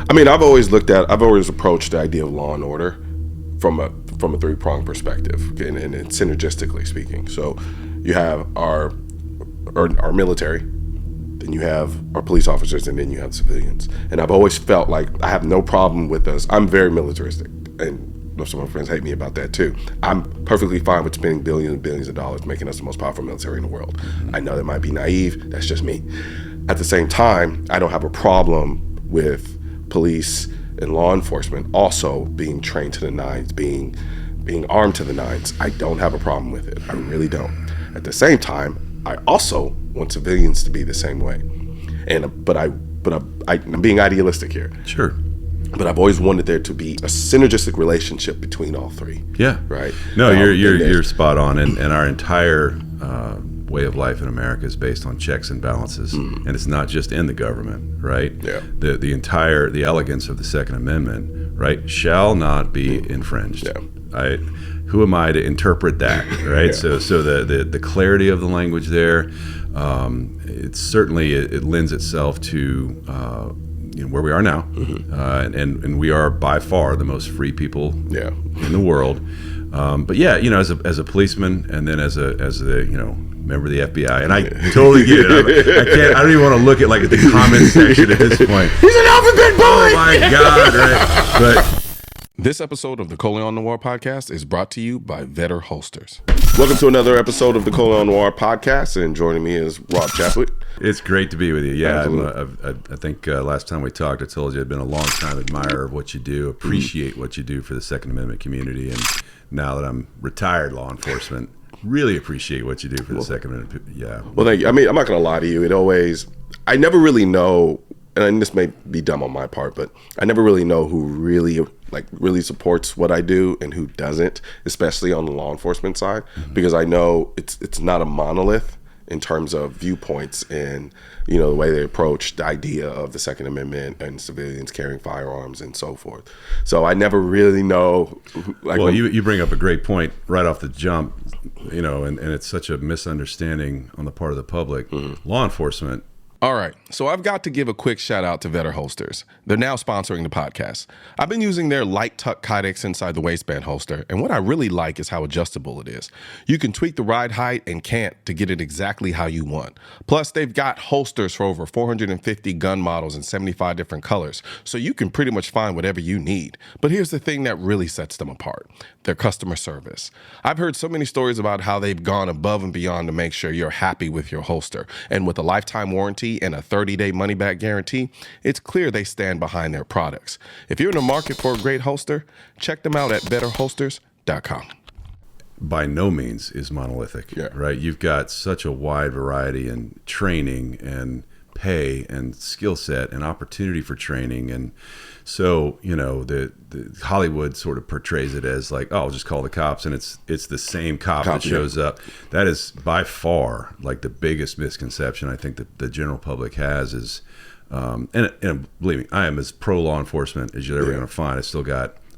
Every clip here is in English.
I mean, I've always approached the idea of law and order from a three-pronged perspective, and synergistically speaking. So you have our military, then you have our police officers, and then you have civilians. And I've always felt like I have no problem with us. I'm very militaristic, and some of my friends hate me about that too. I'm perfectly fine with spending billions and billions of dollars making us the most powerful military in the world. I know that might be naive. That's just me. At the same time, I don't have a problem with police and law enforcement also being trained to the nines, being armed to the nines. I don't have a problem with it. I really don't. At the same time, I also want civilians to be the same way. But I'm being idealistic here. Sure. But I've always wanted there to be a synergistic relationship between all three. Yeah. Right. No, you're spot on, and our entire way of life in America is based on checks and balances, and it's not just in the government, right? Yeah. The elegance of the Second Amendment, right, shall not be infringed. Yeah. Who am I to interpret that, right? Yeah. So the clarity of the language there, it lends itself to where we are now, and we are by far the most free people in the world. But yeah, as a policeman, and then as a member of the FBI, and I totally get it. I don't even want to look at like the comment section at this point. He's an alphabet boy. Oh my God! Right? But this episode of the Colion Noir podcast is brought to you by Vetter Holsters. Welcome to another episode of the Colion Noir podcast, and joining me is Rob Chadwick. It's great to be with you. Yeah, I think last time we talked, I told you I'd been a long-time admirer of what you do, appreciate what you do for the Second Amendment community, and now that I'm retired law enforcement, really appreciate what you do for the Second Amendment. Yeah. Well, thank you. I mean, I'm not going to lie to you. I never really know, and this may be dumb on my part, but I never really know who really supports what I do and who doesn't, especially on the law enforcement side, because I know it's not a monolith in terms of viewpoints and the way they approach the idea of the Second Amendment and civilians carrying firearms and so forth. So I never really know. You bring up a great point right off the jump, and it's such a misunderstanding on the part of the public. Law enforcement. All right, so I've got to give a quick shout out to Vetter Holsters. They're now sponsoring the podcast. I've been using their light tuck kydex inside the waistband holster, and what I really like is how adjustable it is. You can tweak the ride height and cant to get it exactly how you want. Plus, they've got holsters for over 450 gun models in 75 different colors, so you can pretty much find whatever you need. But here's the thing that really sets them apart: their customer service. I've heard so many stories about how they've gone above and beyond to make sure you're happy with your holster, and with a lifetime warranty and a 30-day money-back guarantee, it's clear they stand behind their products. If you're in the market for a great holster, check them out at betterholsters.com. By no means is monolithic, right? You've got such a wide variety in training and pay and skill set and opportunity for training, and so the Hollywood sort of portrays it as like, oh, I'll just call the cops, and it's the same cop that shows up. That is by far like the biggest misconception I think that the general public has is, and believe me, I am as pro law enforcement as you're ever going to find.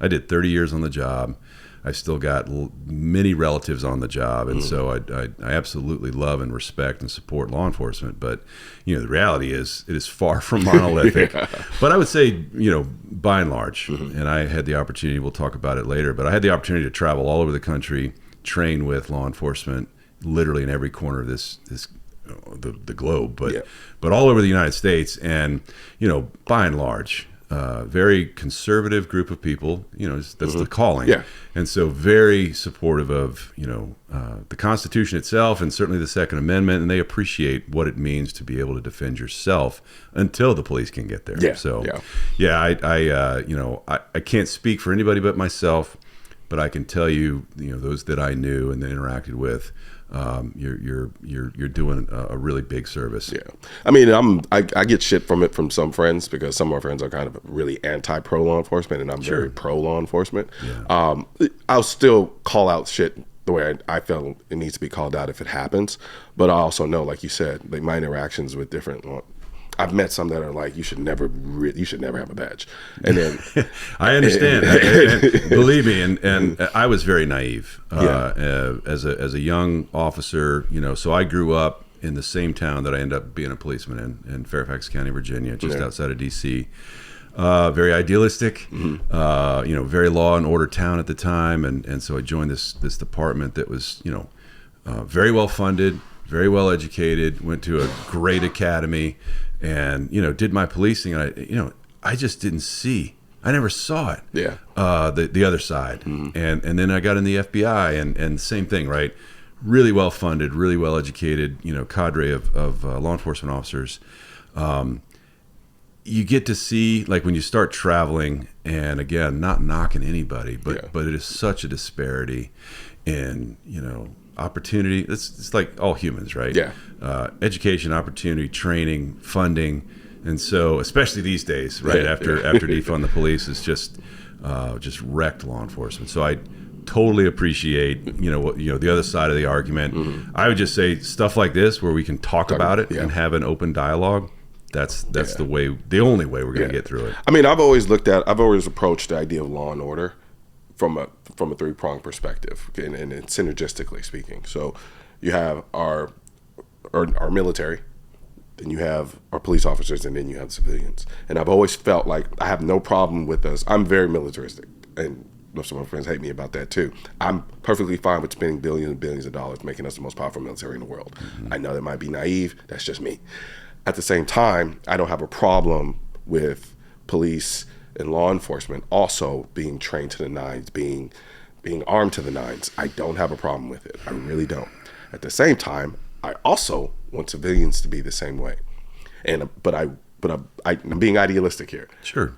I did 30 years on the job. I've still got many relatives on the job, and so I absolutely love and respect and support law enforcement. But the reality is it is far from monolithic. But I would say by and large, and I had the opportunity. We'll talk about it later. But I had the opportunity to travel all over the country, train with law enforcement, literally in every corner of the globe, but all over the United States, and by and large. Very conservative group of people, that's the calling. And so very supportive of, the Constitution itself and certainly the Second Amendment, and they appreciate what it means to be able to defend yourself until the police can get there. I can't speak for anybody but myself, but I can tell you, those that I knew and then interacted with, you're doing a really big service. I mean, I get shit from some friends because some of my friends are kind of really anti-pro law enforcement, and I'm very pro law enforcement. I'll still call out shit the way I feel it needs to be called out if it happens, but I also know, like you said, like my interactions with different I've met some that are like, you should never have a badge. And then I understand. And believe me, and I was very naive as a young officer. So I grew up in the same town that I ended up being a policeman in Fairfax County, Virginia, just outside of DC. very idealistic, very law and order town at the time. And so I joined this department that was, very well funded, very well educated, went to a great academy, and, did my policing. And I just didn't see. I never saw it. Yeah. The other side. And then I got in the FBI, and the same thing, right? Really well funded, really well educated, cadre of law enforcement officers. You get to see, like, when you start traveling, and again, not knocking anybody, but it is such a disparity in, opportunity. It's like all humans, right? Yeah. Education, opportunity, training, funding. And so, especially these days, right, after defund the police has just wrecked law enforcement. So I totally appreciate, the other side of the argument. I would just say stuff like this, where we can talk about it and have an open dialogue. That's the only way we're going to get through it. I mean, I've always approached the idea of law and order from a three-pronged perspective, and synergistically speaking. So you have our military, then you have our police officers, and then you have civilians. And I've always felt like I have no problem with us. I'm very militaristic, and some of my friends hate me about that too. I'm perfectly fine with spending billions and billions of dollars making us the most powerful military in the world. I know that might be naive. That's just me. At the same time, I don't have a problem with police and law enforcement also being trained to the nines, being armed to the nines. I don't have a problem with it. I really don't. At the same time, I also want civilians to be the same way. But I'm being idealistic here. Sure.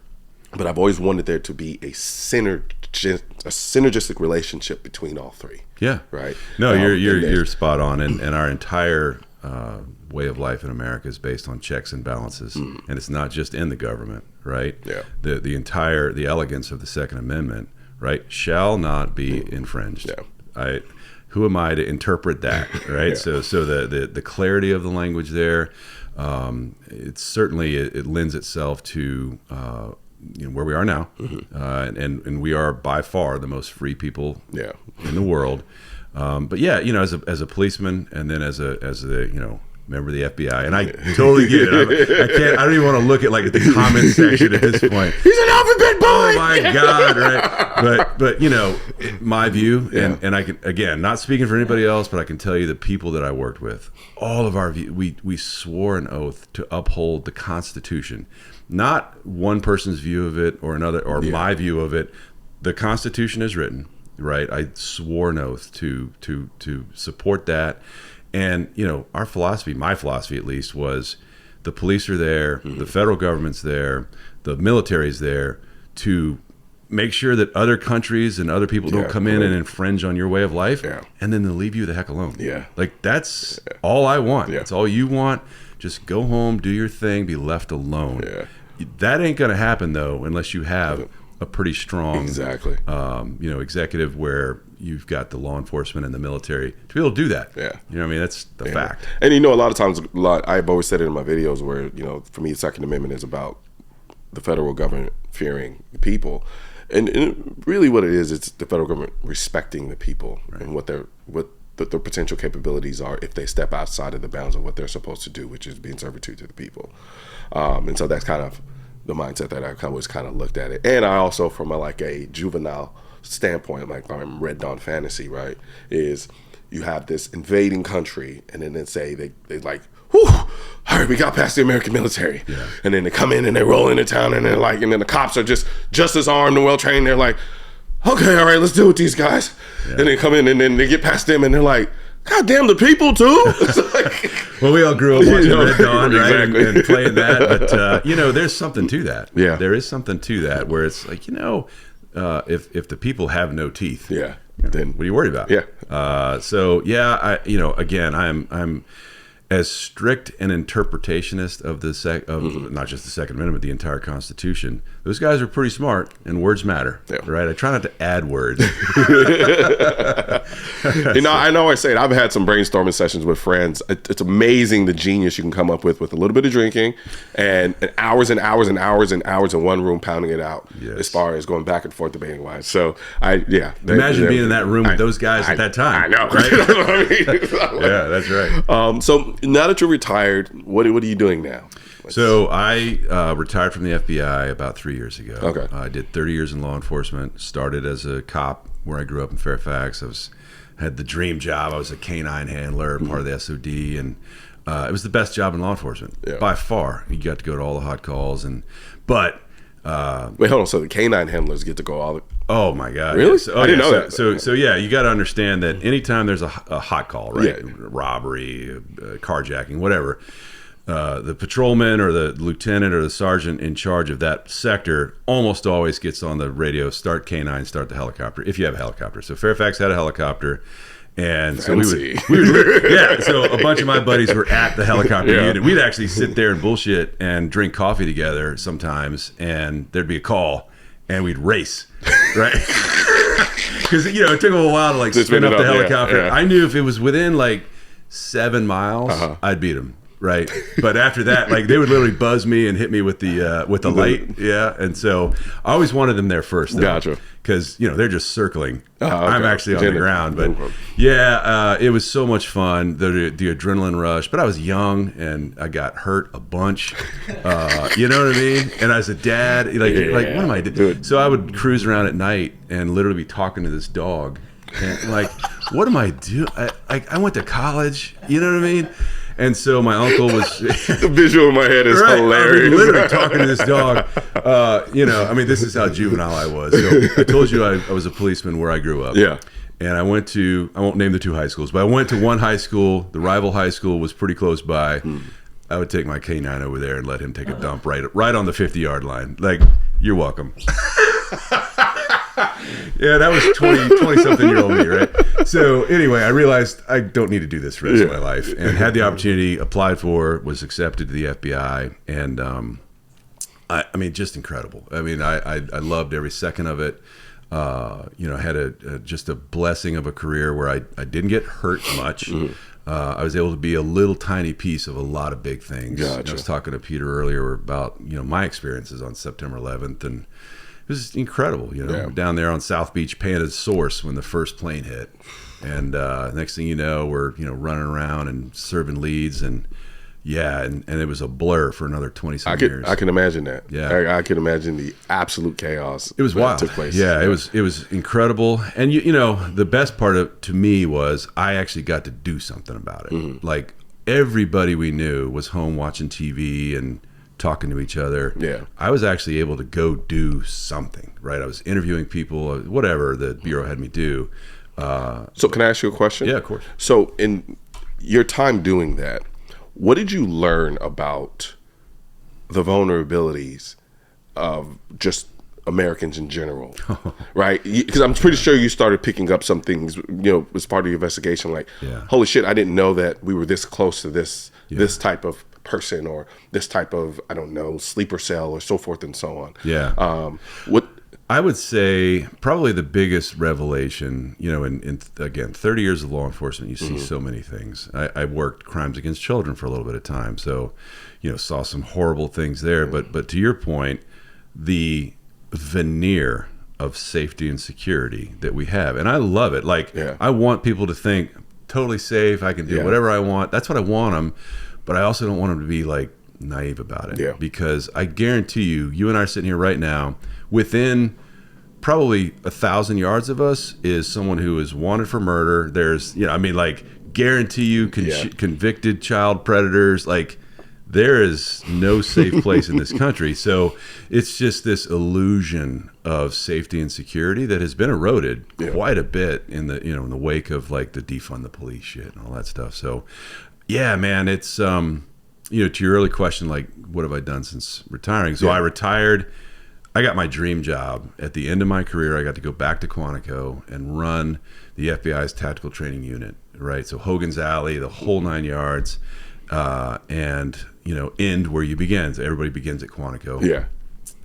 But I've always wanted there to be a synergistic relationship between all three. Yeah. Right. No, you're spot on, and our entire way of life in America is based on checks and balances, and it's not just in the government, right? Yeah. The elegance of the Second Amendment, right, shall not be infringed. Yeah. Who am I to interpret that, right? So the clarity of the language there, it lends itself to where we are now, and we are by far the most free people in the world. But as a policeman, and then as a member of the FBI, and I totally get it. I don't even want to look at the comment section at this point. He's an alphabet boy. Oh my God, right? But my view, and I can, again, not speaking for anybody else, but I can tell you the people that I worked with, all of our view, we swore an oath to uphold the Constitution, not one person's view of it or another, or my view of it. The Constitution is written, right? I swore an oath to support that. And, our philosophy, my philosophy at least, was the police are there, the federal government's there, the military's there to make sure that other countries and other people don't come in and infringe on your way of life, and then they'll leave you the heck alone. Yeah. That's all I want. That's all you want. Just go home, do your thing, be left alone. Yeah. That ain't going to happen, though, unless you have a pretty strong executive where you've got the law enforcement and the military to be able to do that. That's the fact. And a lot of times, I've always said it in my videos where, for me, the Second Amendment is about the federal government fearing the people. And really what it is, it's the federal government respecting the people and what their potential capabilities are if they step outside of the bounds of what they're supposed to do, which is being servitude to the people. And so that's kind of the mindset that I always kind of looked at it. And I also, from a juvenile standpoint, I'm Red Dawn fantasy, right, is you have this invading country, and then they whew, all right, we got past the American military. Yeah. And then they come in and they roll into town, and and then the cops are just as armed and well trained. They're like, okay, all right, let's deal with these guys. Yeah. And they come in and then they get past them and they're like, God damn, the people too. Well, we all grew up watching Red Dawn, right? Exactly. And playing that. But, there's something to that. Yeah. There is something to that where it's if the people have no teeth, then what are you worried about? Yeah. Again, I'm as strict an interpretationist of not just the Second Amendment, but the entire Constitution. Those guys are pretty smart, and words matter, right? I try not to add words. I know I say it. I've had some brainstorming sessions with friends. It's amazing the genius you can come up with a little bit of drinking and hours and hours and hours and hours in one room pounding it out. Yes. As far as going back and forth debating wise. So imagine being in that room with those guys at that time. I know, right? You know what I mean? Yeah, that's right. So now that you're retired, what are you doing now? So I retired from the FBI about 3 years ago. Okay. I did 30 years in law enforcement. Started as a cop where I grew up in Fairfax. Had the dream job. I was a canine handler, part of the SOD, and it was the best job in law enforcement by far. You got to go to all the hot calls, but wait, hold on. So the canine handlers get to go all the... Oh my God! Really? Yes. I didn't know that. So yeah, you got to understand that anytime there's a hot call, right? Yeah. Robbery, carjacking, whatever. The patrolman or the lieutenant or the sergeant in charge of that sector almost always gets on the radio, start canine, start the helicopter, if you have a helicopter. So Fairfax had a helicopter. And so we would so a bunch of my buddies were at the helicopter unit. We'd actually sit there and bullshit and drink coffee together sometimes, and there'd be a call and we'd race, right? Because it took them a while to like spin up the helicopter. Yeah. I knew if it was within like 7 miles, I'd beat them, right? But after that, like they would literally buzz me and hit me with the light, and so I always wanted them there first, though, gotcha, because they're just circling. I'm actually on the ground, but it was so much fun. The adrenaline rush, but I was young and I got hurt a bunch. You know what I mean? And as a dad, like what am I doing? So I would cruise around at night and literally be talking to this dog, and like, what am I doing? I went to college. You know what I mean? And so my uncle was... the visual in my head is hilarious. I mean, literally talking to this dog. This is how juvenile I was. So I told you I was a policeman where I grew up. Yeah. And I went to, I won't name the two high schools, but I went to one high school. The rival high school was pretty close by. I would take my canine over there and let him take a dump right on the 50-yard line. Like, you're welcome. Yeah, that was 20-something-year-old me, right? So anyway, I realized I don't need to do this for the rest of my life, and had the opportunity, applied for, was accepted to the FBI, and I mean, just incredible. I mean, I loved every second of it. I had just a blessing of a career where I didn't get hurt much. I was able to be a little tiny piece of a lot of big things. Gotcha. I was talking to Peter earlier about my experiences on September 11th, and it was incredible, down there on South Beach paying a source when the first plane hit. And next thing you know, we're, running around and serving leads, and it was a blur for another 20-some years. I can imagine that. Yeah. I can imagine the absolute chaos. It was wild. Took place. Yeah, it was incredible. And the best part to me was I actually got to do something about it. Like everybody we knew was home watching TV and talking to each other. Yeah. I was actually able to go do something, right? I was interviewing people, whatever the Bureau had me do. So can I ask you a question? Yeah, of course. So in your time doing that, what did you learn about the vulnerabilities of just Americans in general, right? Because I'm pretty sure you started picking up some things, as part of your investigation, like, holy shit, I didn't know that we were this close to this type of person or this type of, I don't know, sleeper cell or so forth and so on. Yeah. What I would say probably the biggest revelation, in again, 30 years of law enforcement, you see so many things. I worked crimes against children for a little bit of time, so, saw some horrible things there. But to your point, the veneer of safety and security that we have, and I love it. Like, I want people to think totally safe. I can do whatever I want. That's what I want them. But I also don't want them to be like naive about it. Because I guarantee you and I are sitting here right now, within probably 1,000 yards of us is someone who is wanted for murder. There's, guarantee you convicted child predators. Like, there is no safe place in this country. So it's just this illusion of safety and security that has been eroded quite a bit in the, in the wake of like the defund the police shit and all that stuff. So yeah, man, it's, to your early question, like, what have I done since retiring? So I retired. I got my dream job. At the end of my career, I got to go back to Quantico and run the FBI's tactical training unit, right? So Hogan's Alley, the whole 9 yards, and, end where you begin. So everybody begins at Quantico. Yeah.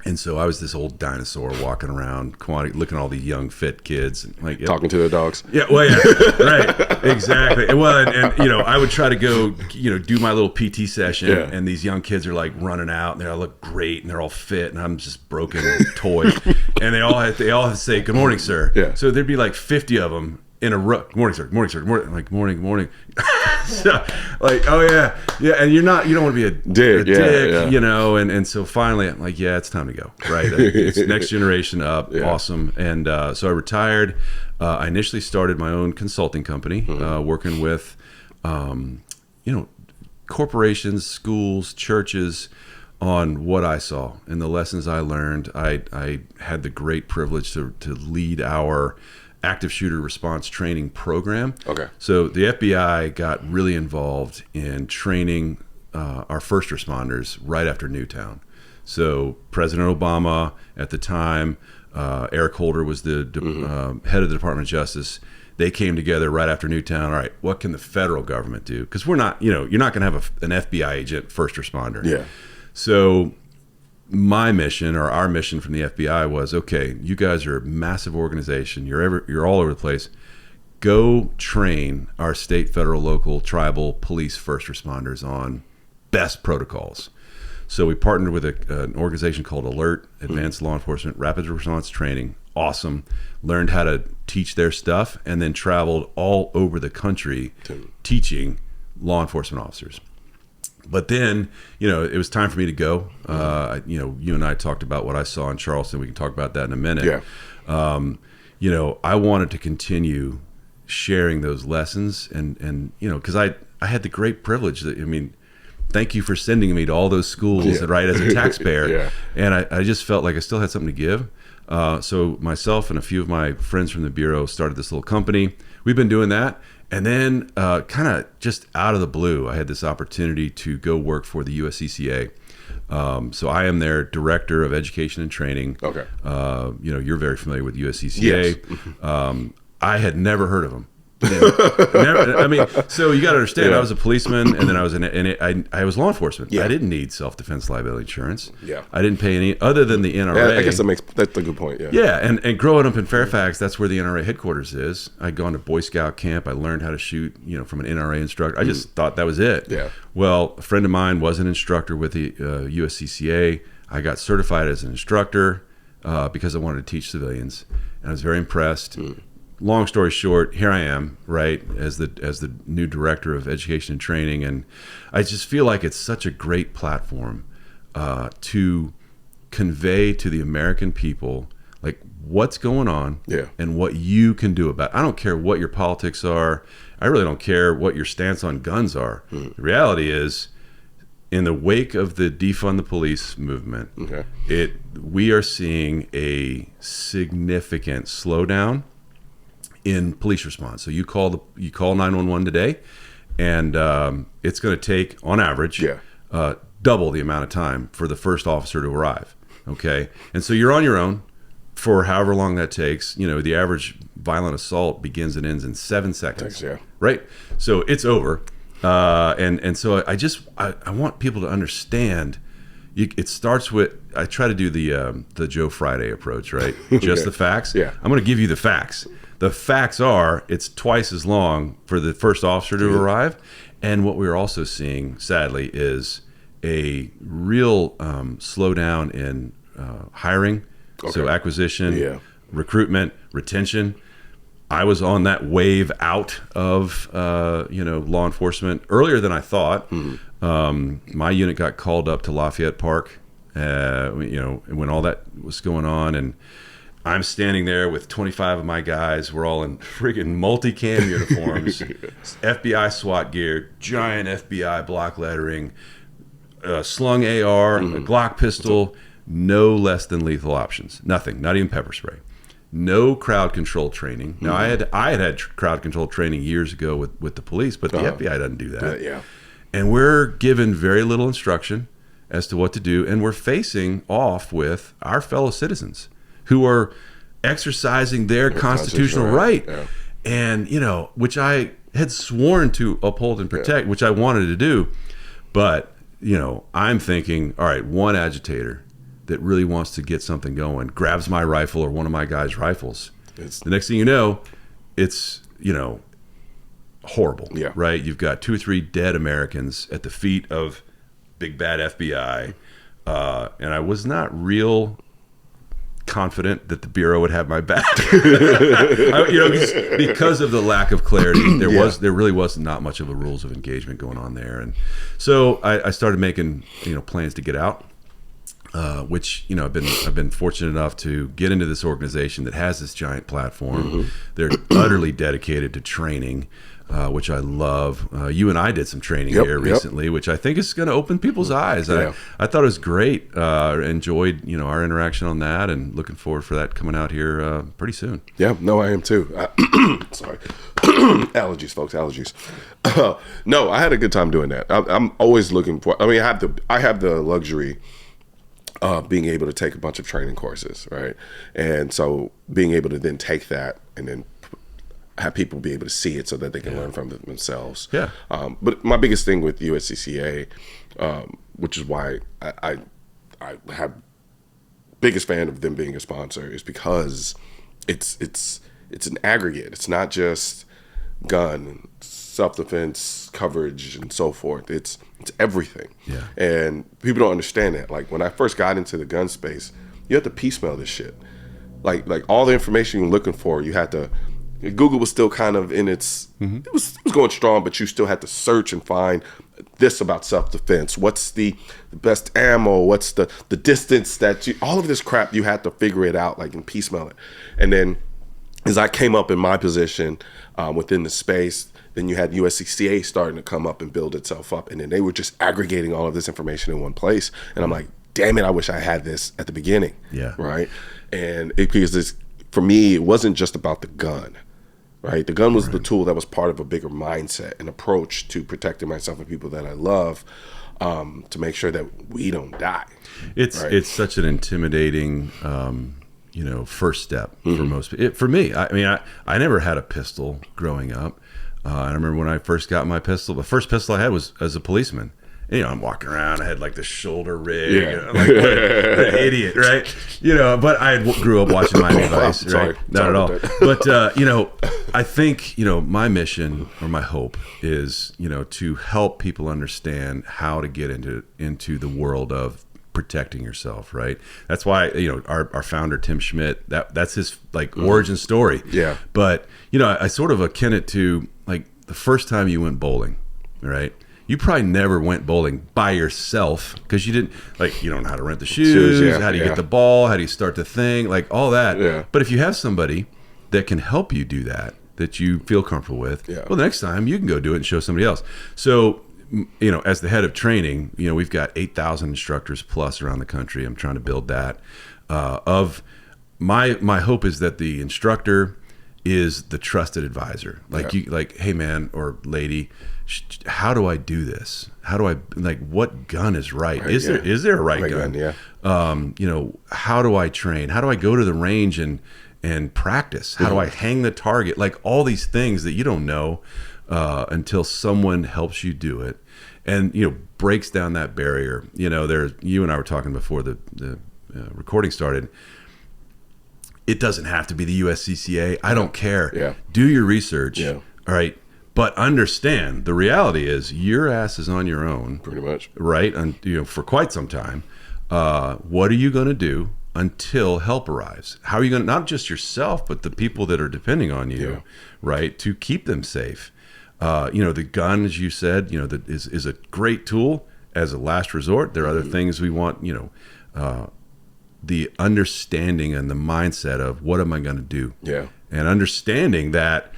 And so I was this old dinosaur walking around, looking at all these young, fit kids, and like talking to their dogs. Yeah, well, yeah, right, exactly. And I would try to go, do my little PT session, and these young kids are like running out, and they all look great, and they're all fit, and I'm just broken toy, and they all have to say, "Good morning, sir." Yeah. So there'd be like 50 of them in a row. Morning, sir. Morning, sir. Morning. Like, morning. So, like, oh yeah. And you don't want to be a dick, you know? And so finally I'm like, yeah, it's time to go. Right. It's next generation up. Yeah. Awesome. And so I retired. I initially started my own consulting company, working with, corporations, schools, churches, on what I saw and the lessons I learned. I had the great privilege to lead our active shooter response training program. Okay. So the FBI got really involved in training our first responders right after Newtown. So President Obama at the time, Eric Holder was the head of the Department of Justice. They came together right after Newtown. All right, what can the federal government do? Because we're not, you're not going to have an FBI agent first responder. Yeah. So my mission, or our mission from the FBI, was, okay, you guys are a massive organization. You're all over the place. Go train our state, federal, local, tribal, police first responders on best protocols. So we partnered with an organization called Alert, Advanced Law Enforcement Rapid Response Training. Awesome. Learned how to teach their stuff, and then traveled all over the country teaching law enforcement officers. But then, it was time for me to go. You and I talked about what I saw in Charleston. We can talk about that in a minute. Yeah. I wanted to continue sharing those lessons, and because I had the great privilege that, thank you for sending me to all those schools, right, as a taxpayer. Yeah. And I just felt like I still had something to give. So myself and a few of my friends from the Bureau started this little company. We've been doing that. And then kind of just out of the blue, I had this opportunity to go work for the USCCA. So I am their director of education and training. Okay. You're very familiar with USCCA. Yes. I had never heard of them. So you got to understand, I was a policeman, and then I was law enforcement. Yeah. I didn't need self-defense liability insurance. Yeah. I didn't pay any other than the NRA. Yeah, I guess that's a good point. Yeah. Yeah, and growing up in Fairfax, that's where the NRA headquarters is. I'd gone to Boy Scout camp. I learned how to shoot, from an NRA instructor. I just thought that was it. Yeah. Well, a friend of mine was an instructor with the USCCA. I got certified as an instructor because I wanted to teach civilians, and I was very impressed. Long story short, here I am, right, as the new director of education and training, and I just feel like it's such a great platform to convey to the American people, like, what's going on, and what you can do about it. I don't care what your politics are. I really don't care what your stance on guns are. The reality is, in the wake of the defund the police movement, we are seeing a significant slowdown in police response. So you call 911 today, and it's going to take, on average, double the amount of time for the first officer to arrive. Okay, and so you're on your own for however long that takes. The average violent assault begins and ends in 7 seconds. Right. So it's over, and so I want people to understand. It starts with, I try to do the Joe Friday approach, right? Just the facts. Yeah. I'm going to give you the facts. The facts are, it's twice as long for the first officer to arrive. And what we're also seeing, sadly, is a real slowdown in hiring. So acquisition, recruitment, retention. I was on that wave out of law enforcement earlier than I thought. My unit got called up to Lafayette Park, when all that was going on, and I'm standing there with 25 of my guys. We're all in friggin' multicam uniforms, FBI SWAT gear, giant FBI block lettering, slung AR, a Glock pistol, no less than lethal options. Nothing, not even pepper spray. No crowd control training. Now, I had crowd control training years ago with the police, but the FBI doesn't do that. And we're given very little instruction as to what to do, and we're facing off with our fellow citizens who are exercising their constitutional right. And, which I had sworn to uphold and protect, which I wanted to do. But, I'm thinking, all right, one agitator that really wants to get something going grabs my rifle or one of my guys' rifles. The next thing you know, it's, horrible, right? You've got 2 or 3 dead Americans at the feet of big bad FBI. And I was not real confident that the Bureau would have my back. Because of the lack of clarity, there really was not much of a rules of engagement going on there. And so I started making, plans to get out. Which I've been fortunate enough to get into this organization that has this giant platform. Mm-hmm. They're utterly dedicated to training, which I love. You and I did some training here recently, which I think is going to open people's eyes. Yeah. I thought it was great. Enjoyed our interaction on that, and looking forward for that coming out here pretty soon. Yeah, no, I am too. Sorry, allergies, folks, allergies. No, I had a good time doing that. I'm always looking for. I mean, I have the luxury being able to take a bunch of training courses, right? And so being able to then take that and then have people be able to see it so that they can learn from it themselves. Yeah. But my biggest thing with USCCA, which is why I have biggest fan of them being a sponsor, is because it's an aggregate. It's not just gun, self-defense, coverage, and so forth. It's everything. Yeah. And people don't understand that. Like when I first got into the gun space, you had to piecemeal this shit. Like all the information you're looking for, you had to. Google was still kind of in its. Mm-hmm. It was going strong, but you still had to search and find this about self-defense. What's the best ammo? What's the distance that you? All of this crap, you had to figure it out, and piecemeal it. And then, as I came up in my position within the space, then you had USCCA starting to come up and build itself up, and then they were just aggregating all of this information in one place. And I'm like, damn it, I wish I had this at the beginning. Yeah. Right. And because for me, it wasn't just about the gun. Right. The gun was the tool that was part of a bigger mindset and approach to protecting myself and people that I love, to make sure that we don't die. It's such an intimidating, first step for most people. For me, I never had a pistol growing up. I remember when I first got my pistol, the first pistol I had was as a policeman. And, I'm walking around, I had the shoulder rig. Yeah. What an idiot, right? But I grew up watching Miami Vice, right? Not at all. But, I think, my mission or my hope is, to help people understand how to get into the world of protecting yourself, right? That's why, our founder, Tim Schmidt, that's his origin story. Yeah. But, I sort of akin it to the first time you went bowling, right? You probably never went bowling by yourself because you didn't you don't know how to rent the shoes, how do you get the ball, how do you start the thing, all that. Yeah. But if you have somebody that can help you do that you feel comfortable with, well, the next time you can go do it and show somebody else. So, as the head of training, we've got 8,000 instructors plus around the country. I'm trying to build that. My hope is that the instructor is the trusted advisor. Hey man or lady, how do I do this? How do I what gun is right? Is there a right gun? Yeah. How do I train? How do I go to the range and practice? How do I hang the target? All these things that you don't know until someone helps you do it, and breaks down that barrier. You and I were talking before the recording started. It doesn't have to be the USCCA. I don't care. Yeah. Do your research. Yeah. All right. But understand the reality is your ass is on your own. Pretty much. Right. And for quite some time. What are you going to do until help arrives? How are you going to, not just yourself, but the people that are depending on you, right, to keep them safe? The gun, as you said, that is a great tool as a last resort. There are other things we want, the understanding and the mindset of what am I going to do? Yeah. And understanding that,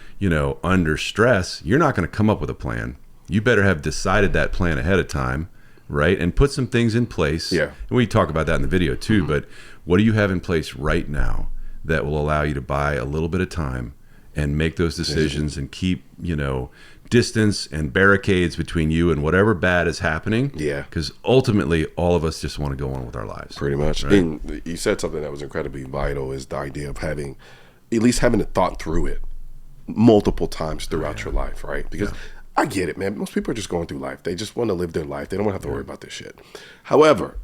under stress, you're not going to come up with a plan. You better have decided that plan ahead of time, right? And put some things in place. Yeah. And we talk about that in the video too, but what do you have in place right now that will allow you to buy a little bit of time and make those decisions and keep, distance and barricades between you and whatever bad is happening. Yeah. Because ultimately, all of us just want to go on with our lives. Pretty much. Right? And you said something that was incredibly vital, is the idea of at least having thought through it multiple times throughout your life, right? Because I get it, man. Most people are just going through life. They just want to live their life. They don't want to have to worry about this shit. However,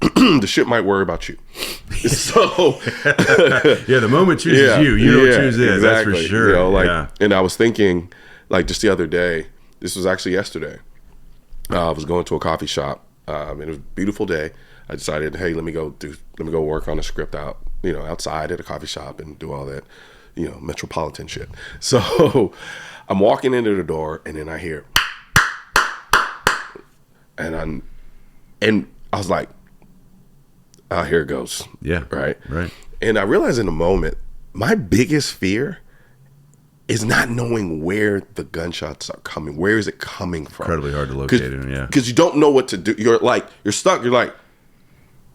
the shit might worry about you. So the moment chooses you. You don't choose it. Exactly. That's for sure. And I was thinking, just the other day, this was actually yesterday. I was going to a coffee shop, and it was a beautiful day. I decided, hey, let me go work on a script out outside at a coffee shop and do all that, metropolitan shit. So I'm walking into the door, and then I hear, and I was like, oh, here it goes. Yeah. Right. Right. And I realized in a moment, my biggest fear is not knowing where the gunshots are coming. Where is it coming from? Incredibly hard to locate it. Yeah. Because you don't know what to do. You're stuck. You're like,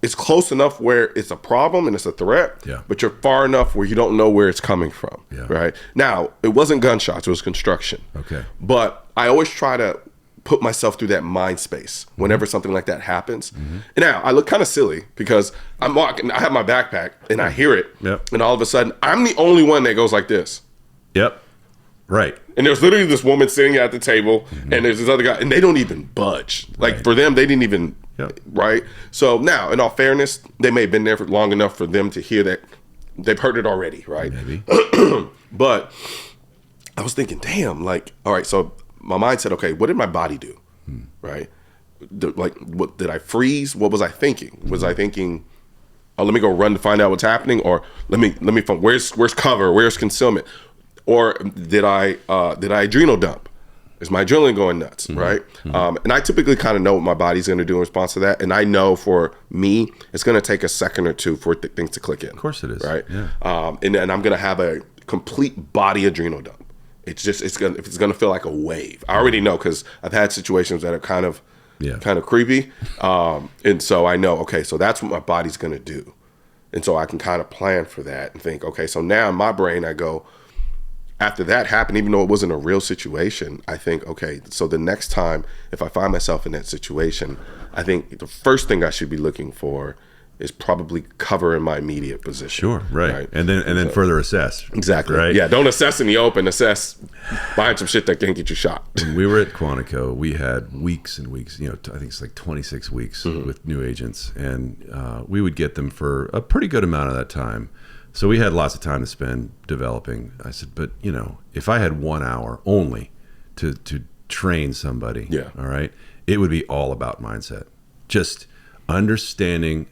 it's close enough where it's a problem and it's a threat. Yeah. But you're far enough where you don't know where it's coming from. Yeah. Right. Now, it wasn't gunshots. It was construction. Okay. But I always try to put myself through that mind space whenever something like that happens. And now I look kind of silly because I'm walking, I have my backpack and I hear it. Yep. And all of a sudden I'm the only one that goes like this. Yep. Right. And there's literally this woman sitting at the table and there's this other guy and they don't even budge. Like Right. for them, they didn't even, Yep. right? So now, in all fairness, they may have been there for long enough for them to hear that they've heard it already, right? Maybe. But I was thinking, damn, like, all right, so my mind said, okay, what did my body do? Right? What did I freeze? What was I thinking? Was I thinking, oh, let me go run to find out what's happening, or let me find where's cover, where's concealment, or did I adrenal dump? Is my adrenaline going nuts, right? And I typically kind of know what my body's going to do in response to that, and I know for me, it's going to take a second or two for things to click in. Of course it is, right? Yeah. And then I'm going to have a complete body adrenal dump. It's gonna feel like a wave. I already know because I've had situations that are kind of creepy, and so I know, okay, so that's what my body's gonna do, and so I can kind of plan for that and think, okay, so now in my brain I go, after that happened, even though it wasn't a real situation, I think, okay, so the next time if I find myself in that situation, I think the first thing I should be looking for is probably cover in my immediate position. Sure, right. And then further assess. Exactly. Right. Yeah, don't assess in the open, assess behind some shit that can get you shot. When we were at Quantico, we had weeks and weeks, I think it's like 26 weeks with new agents, and we would get them for a pretty good amount of that time. So we had lots of time to spend developing. I said, but if I had 1 hour only to train somebody, all right, it would be all about mindset. Just understanding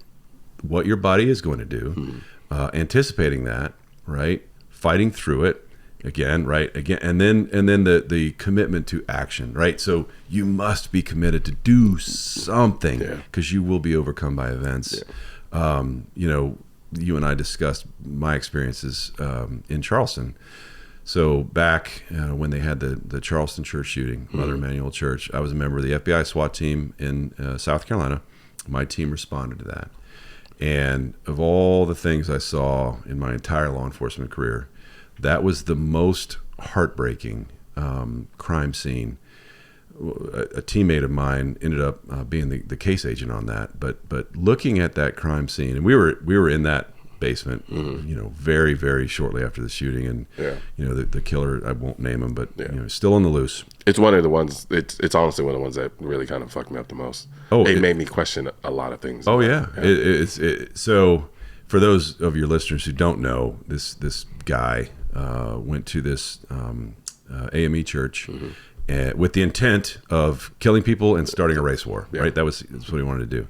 what your body is going to do, anticipating that, right? Fighting through it again, right? Again, and then the commitment to action, right? So you must be committed to do something because you will be overcome by events. You and I discussed my experiences in Charleston. So back when they had the Charleston church shooting, Mother Emanuel Church, I was a member of the FBI SWAT team in South Carolina. My team responded to that. And of all the things I saw in my entire law enforcement career, that was the most heartbreaking crime scene. A teammate of mine ended up being the case agent on that. But looking at that crime scene, and we were in that basement, very, very shortly after the shooting, and the killer, I won't name him, but still on the loose. It's one of the ones. It's honestly one of the ones that really kind of fucked me up the most. It made me question a lot of things. Oh yeah. So for those of your listeners who don't know, this guy went to this AME church with the intent of killing people and starting a race war. Right. That's what he wanted to do.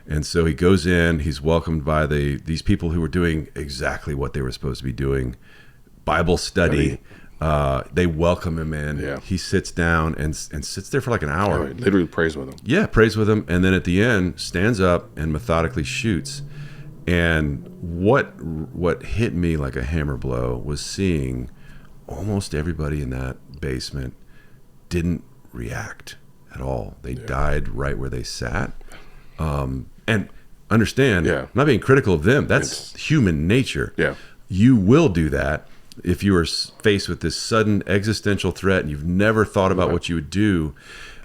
And so he goes in. He's welcomed by these people who were doing exactly what they were supposed to be doing, Bible study. They welcome him in. Yeah. He sits down and sits there for like an hour. Literally prays with him. Yeah, prays with him, and then at the end stands up and methodically shoots. And what hit me like a hammer blow was seeing almost everybody in that basement didn't react at all. They died right where they sat. And understand, I'm not being critical of them. That's human nature. Yeah. You will do that if you are faced with this sudden existential threat and you've never thought about what you would do.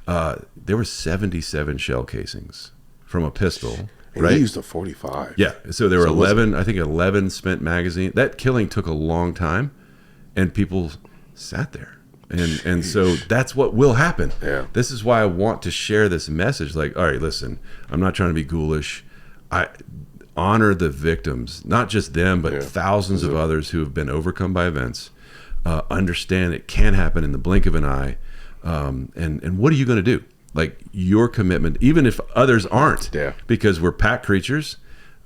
There were 77 shell casings from a pistol. And he used a 45. Yeah. So there were 11 spent magazine. That killing took a long time, and people sat there. And so that's what will happen. Yeah. This is why I want to share this message. Like, all right, listen, I'm not trying to be ghoulish. I honor the victims, not just them, but thousands of others who have been overcome by events. Understand it can happen in the blink of an eye. And what are you going to do? Like, your commitment, even if others aren't, because we're pack creatures.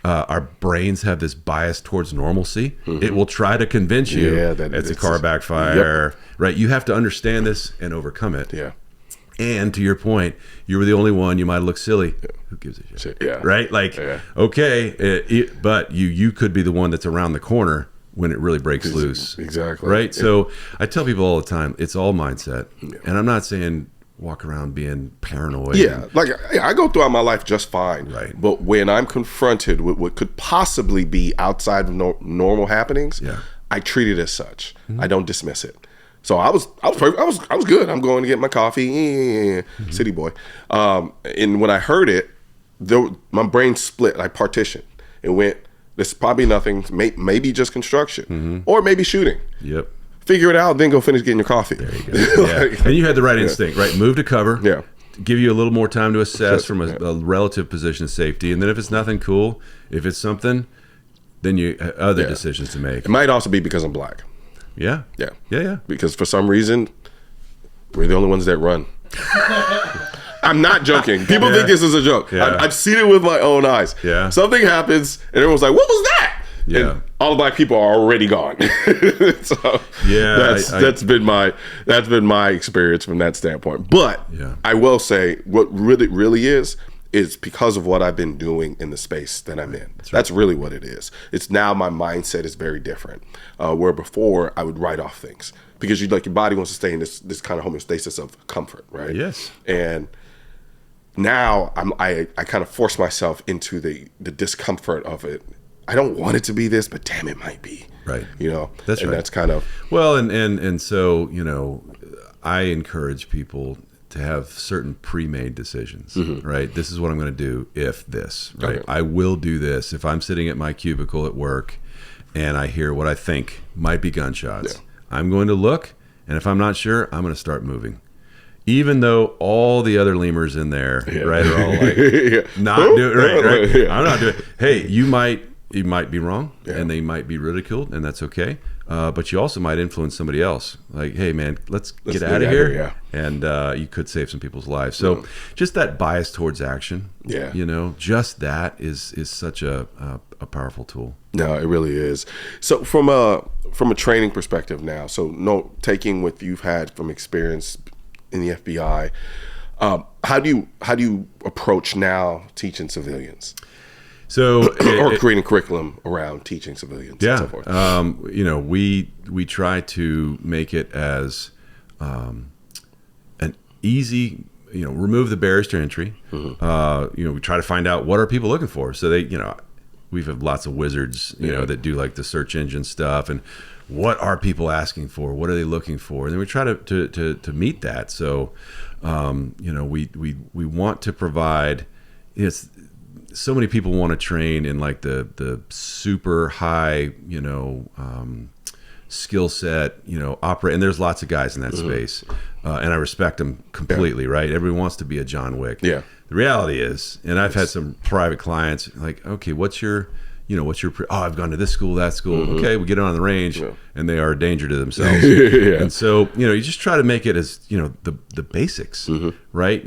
Our brains have this bias towards normalcy. It will try to convince you that it's a car backfire, right? You have to understand this and overcome it. Yeah. And to your point, you were the only one. You might look silly. Who gives a shit? Yeah. Right? Like, okay, but you could be the one that's around the corner when it really breaks loose. Exactly. Right? So I tell people all the time, it's all mindset. And I'm not saying walk around being paranoid. Yeah, like I go throughout my life just fine. Right. But when I'm confronted with what could possibly be outside of normal happenings, I treat it as such. I don't dismiss it. So I was good. I'm going to get my coffee, city boy. And when I heard it, my brain split. I partitioned. It went, this is probably nothing. Maybe just construction, or maybe shooting. Yep. Figure it out, then go finish getting your coffee. There you go. Like, and you had the right instinct, right? Move to cover. Yeah. Give you a little more time to assess from a relative position of safety. And then if it's nothing, cool. If it's something, then you have other decisions to make. It might also be because I'm black. Yeah. Because for some reason, we're the only ones that run. I'm not joking. People think this is a joke. I've seen it with my own eyes. Yeah. Something happens, and everyone's like, what was that? Yeah. And all the black people are already gone. So that's been my experience from that standpoint. But I will say, what really is because of what I've been doing in the space that I'm in. That's really what it is. It's now my mindset is very different. Where before I would write off things because your body wants to stay in this kind of homeostasis of comfort, right? Yes. And now I kind of force myself into the discomfort of it. I don't want it to be this, but damn, it might be. Right. That's right. That's kind of well, and so I encourage people to have certain pre-made decisions. Right. This is what I'm going to do if this. Right. Okay. I will do this if I'm sitting at my cubicle at work, and I hear what I think might be gunshots. Yeah. I'm going to look, and if I'm not sure, I'm going to start moving. Even though all the other lemurs in there, right, are all like, not do it, right? I'm not doing it. Hey, you might be wrong, and they might be ridiculed, and that's okay. But you also might influence somebody else. Like, hey, man, let's get out of here. And you could save some people's lives. So just that bias towards action, just that is such a powerful tool. No, it really is. So from a training perspective now, so taking what you've had from experience in the FBI, how do you approach now teaching civilians? So or creating curriculum around teaching civilians and so forth. We try to make it as an easy, remove the barriers to entry. We try to find out what are people looking for. So we've had lots of wizards, that do like the search engine stuff, and what are people asking for? What are they looking for? And then we try to meet that. So, we want to provide. So many people want to train in like the super high, skill set, operate. And there's lots of guys in that space, and I respect them completely. Right? Everyone wants to be a John Wick. Yeah. The reality is, and I've had some private clients like, okay, what's your I've gone to this school, that school. Okay, we get on the range, and they are a danger to themselves. And so, you just try to make it as, the basics, right?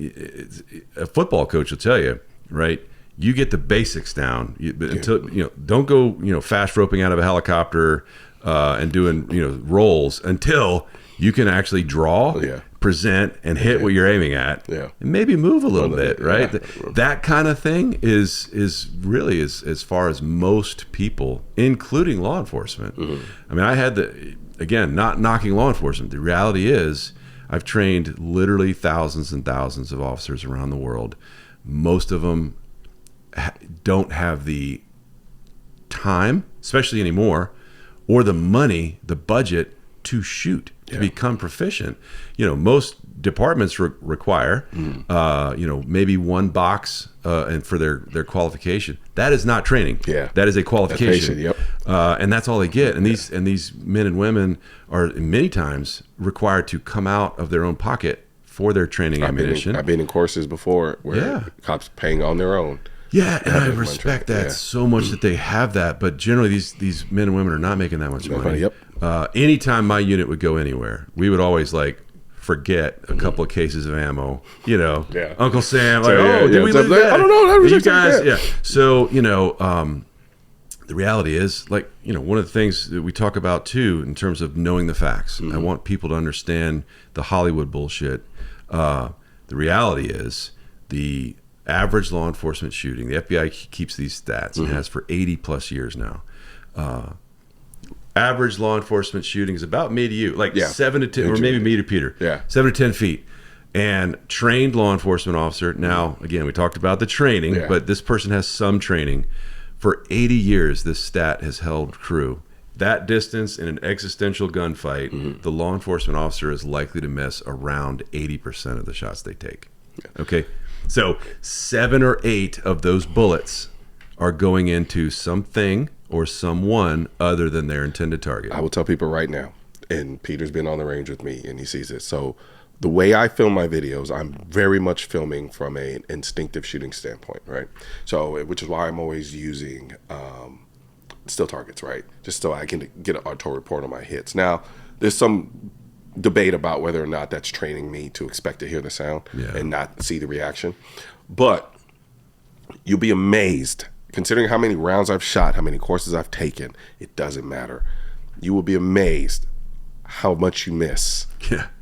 A football coach will tell you, right? You get the basics down until don't go fast roping out of a helicopter and doing rolls until you can actually draw, present, and hit what you're aiming at, and maybe move a little bit, right? That kind of thing is really as far as most people, including law enforcement. I mean, I had again, not knocking law enforcement. The reality is, I've trained literally thousands and thousands of officers around the world. Most of them don't have the time, especially anymore, or the money, the budget to shoot, to become proficient. Most departments require, maybe one box and for their qualification. That is not training. Yeah, that is a qualification. And that's all they get. And these men and women are many times required to come out of their own pocket for their training ammunition. I've been in courses before where cops paying on their own. Yeah, and I respect that so much that they have that, but generally these men and women are not making that much money. Anytime my unit would go anywhere, we would always forget a couple of cases of ammo. Uncle Sam, did we lose that? I don't know. That was you guys, So the reality is, like, one of the things that we talk about too, in terms of knowing the facts, I want people to understand the Hollywood bullshit. The reality is the average law enforcement shooting, the FBI keeps these stats and has for 80 plus years now. Average law enforcement shooting is about me to you, like 7 to 10, or maybe me to Peter, 7 to 10 feet. And trained law enforcement officer, now, again, we talked about the training, but this person has some training. For 80 years, this stat has held true. That distance in an existential gunfight, the law enforcement officer is likely to miss around 80% of the shots they take. Okay? So 7 or 8 of those bullets are going into something or someone other than their intended target. I will tell people right now, and Peter's been on the range with me, and he sees it. So the way I film my videos, I'm very much filming from an instinctive shooting standpoint, right? So, which is why I'm always using still targets, right? Just so I can get an auto report on my hits. Now, there's some debate about whether or not that's training me to expect to hear the sound and not see the reaction. But you'll be amazed, considering how many rounds I've shot, how many courses I've taken, it doesn't matter. You will be amazed how much you miss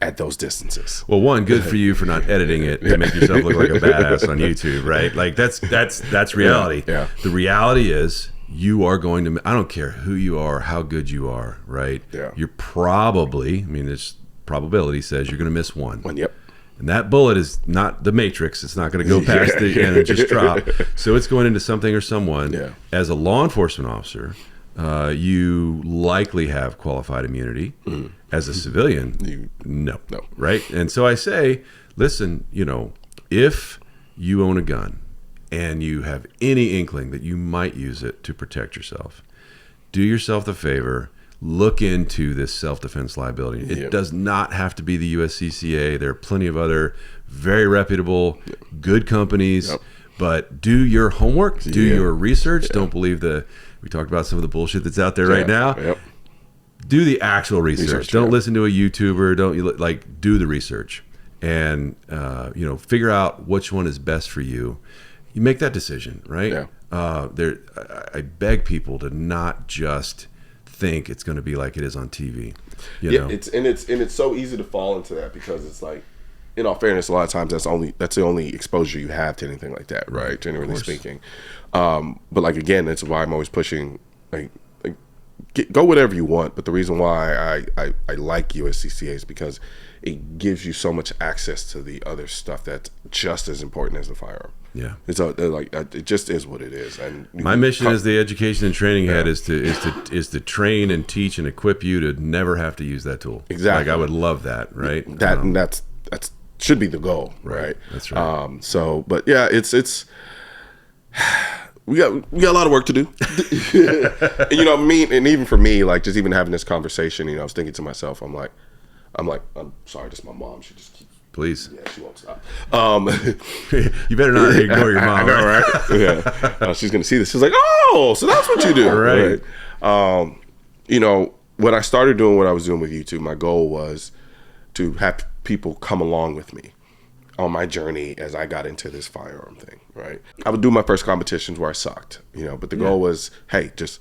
at those distances. Well, one, good for you for not editing it to make yourself look like a badass on YouTube, right? Like that's reality. Yeah. The reality is you are going to, I don't care who you are, how good you are, right? Yeah. You're probably, this probability says you're going to miss one. Yep. And that bullet is not the Matrix. It's not going to go past the end and just drop. So it's going into something or someone. Yeah. As a law enforcement officer, you likely have qualified immunity. As a civilian, no. Right? And so I say, listen, if you own a gun and you have any inkling that you might use it to protect yourself, do yourself the favor, look into this self-defense liability. It does not have to be the USCCA. There are plenty of other very reputable, good companies, but do your homework, do your research. Don't believe we talked about some of the bullshit that's out there right now. Do the actual research. Don't listen to a YouTuber. Don't do the research and figure out which one is best for you. You make that decision, right? I beg people to not just think it's going to be like it is on TV. You know? It's so easy to fall into that because it's like, in all fairness, a lot of times that's the only exposure you have to anything like that, right? Generally speaking. But like again, that's why I'm always pushing go whatever you want. But the reason why I like USCCA is because it gives you so much access to the other stuff that's just as important as the firearm. Yeah, it's it just is what it is. And my mission as the education and training head is to train and teach and equip you to never have to use that tool. Exactly. Like I would love that, right? That's should be the goal, right? That's right. But yeah, it's we got a lot of work to do. And and even for me, like just even having this conversation, I was thinking to myself, I'm sorry, this is my mom. She just keeps. Please. Yeah, she won't stop. You better not ignore your mom. I know, right? Yeah. She's gonna see this. She's like, oh, so that's what you do, right? When I started doing what I was doing with YouTube, my goal was to have people come along with me on my journey as I got into this firearm thing, right? I would do my first competitions where I sucked, but the goal was, hey, just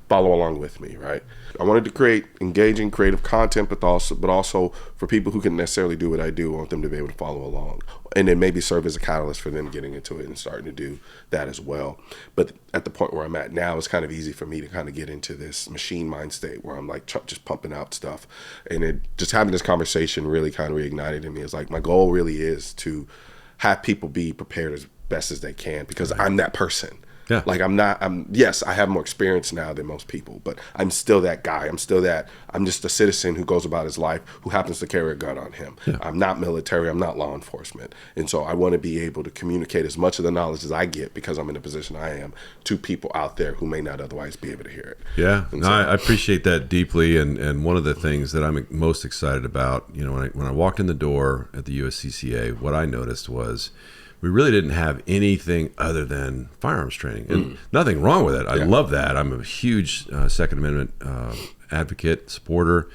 follow along with me, right? I wanted to create engaging, creative content, but also for people who can necessarily do what I do, I want them to be able to follow along, and then maybe serve as a catalyst for them getting into it and starting to do that as well. But at the point where I'm at now, it's kind of easy for me to kind of get into this machine mind state where I'm like just pumping out stuff, and just having this conversation really kind of reignited in me. It's like my goal really is to have people be prepared as best as they can because I'm that person. Yeah. Like yes, I have more experience now than most people, but I'm still that guy. I'm just a citizen who goes about his life who happens to carry a gun on him. Yeah. I'm not military. I'm not law enforcement. And so I want to be able to communicate as much of the knowledge as I get because I'm in the position I am to people out there who may not otherwise be able to hear it. Yeah. I appreciate that deeply. And one of the things that I'm most excited about, when I walked in the door at the USCCA, what I noticed was we really didn't have anything other than firearms training, and nothing wrong with it. I love that. I'm a huge Second Amendment advocate, supporter,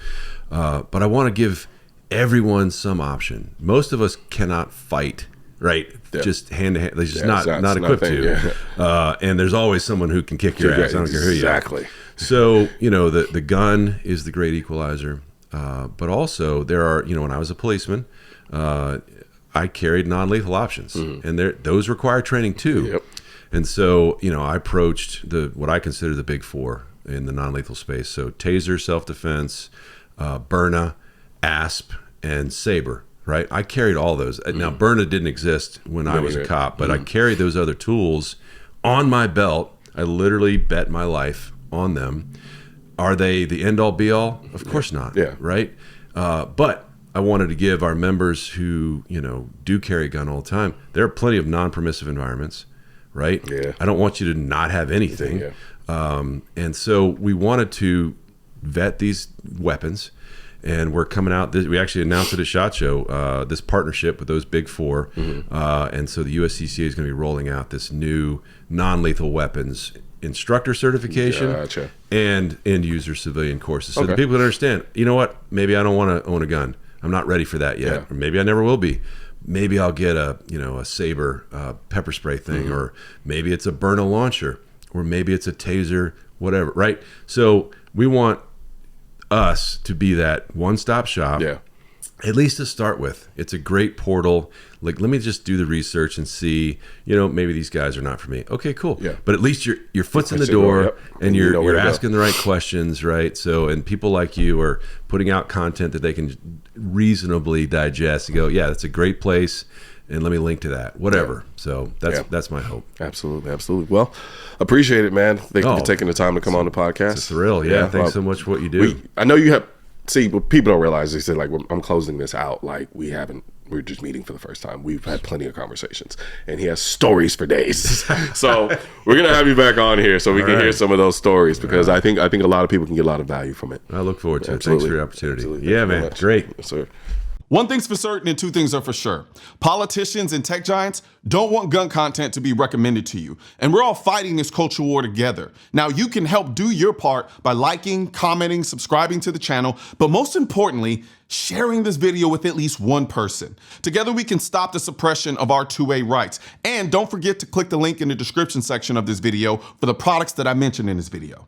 but I want to give everyone some option. Most of us cannot fight right? Yeah. Just hand to hand. They're just Yeah, not equipped thing, to. yeah. And there's always someone who can kick your ass. I don't care who you are. Exactly. So, you know, the gun is the great equalizer. But also there are, you know, when I was a policeman, I carried non-lethal options, and those require training too. Yep. And so, you know, I approached what I consider the big four in the non-lethal space. So taser, self-defense, Byrna, ASP, and Saber, right? I carried all those. Now, Byrna didn't exist when I was a cop, but I carried those other tools on my belt. I literally bet my life on them. Are they the end-all, be-all? Of course not, right? But I wanted to give our members who, you know, do carry a gun all the time, there are plenty of non-permissive environments, right? Yeah. I don't want you to not have anything. And so we wanted to vet these weapons, and we're coming out. We actually announced it at SHOT Show, this partnership with those big four. And so the USCCA is going to be rolling out this new non-lethal weapons instructor certification and end user civilian courses. So the people that understand, you know what, maybe I don't want to own a gun. I'm not ready for that yet. Or maybe I never will be. Maybe I'll get a Saber pepper spray thing, or maybe it's a Byrna launcher, or maybe it's a taser, whatever, right? So we want us to be that one-stop shop, at least to start with. It's a great portal. Like, let me just do the research and see, you know, maybe these guys are not for me. Okay, cool. But at least your foot's in the door, and you're asking the right questions, right? So, and people like you are putting out content that they can reasonably digest and go, yeah, that's a great place, and let me link to that, whatever. So that's my hope. Absolutely. Well, appreciate it, man. Thank you for taking the time to come on the podcast. It's a thrill. Thanks so much for what you do. I know you have. See, what people don't realize, they say, like, I'm closing this out. Like, we're just meeting for the first time. We've had plenty of conversations, and he has stories for days. So we're going to have you back on here so we can hear some of those stories, because I think a lot of people can get a lot of value from it. I look forward to it. Thanks for your opportunity. Yeah, man. Great. Yes, sir. One thing's for certain and two things are for sure. Politicians and tech giants don't want gun content to be recommended to you. And we're all fighting this culture war together. Now, you can help do your part by liking, commenting, subscribing to the channel, but most importantly, sharing this video with at least one person. Together, we can stop the suppression of our 2A rights. And don't forget to click the link in the description section of this video for the products that I mentioned in this video.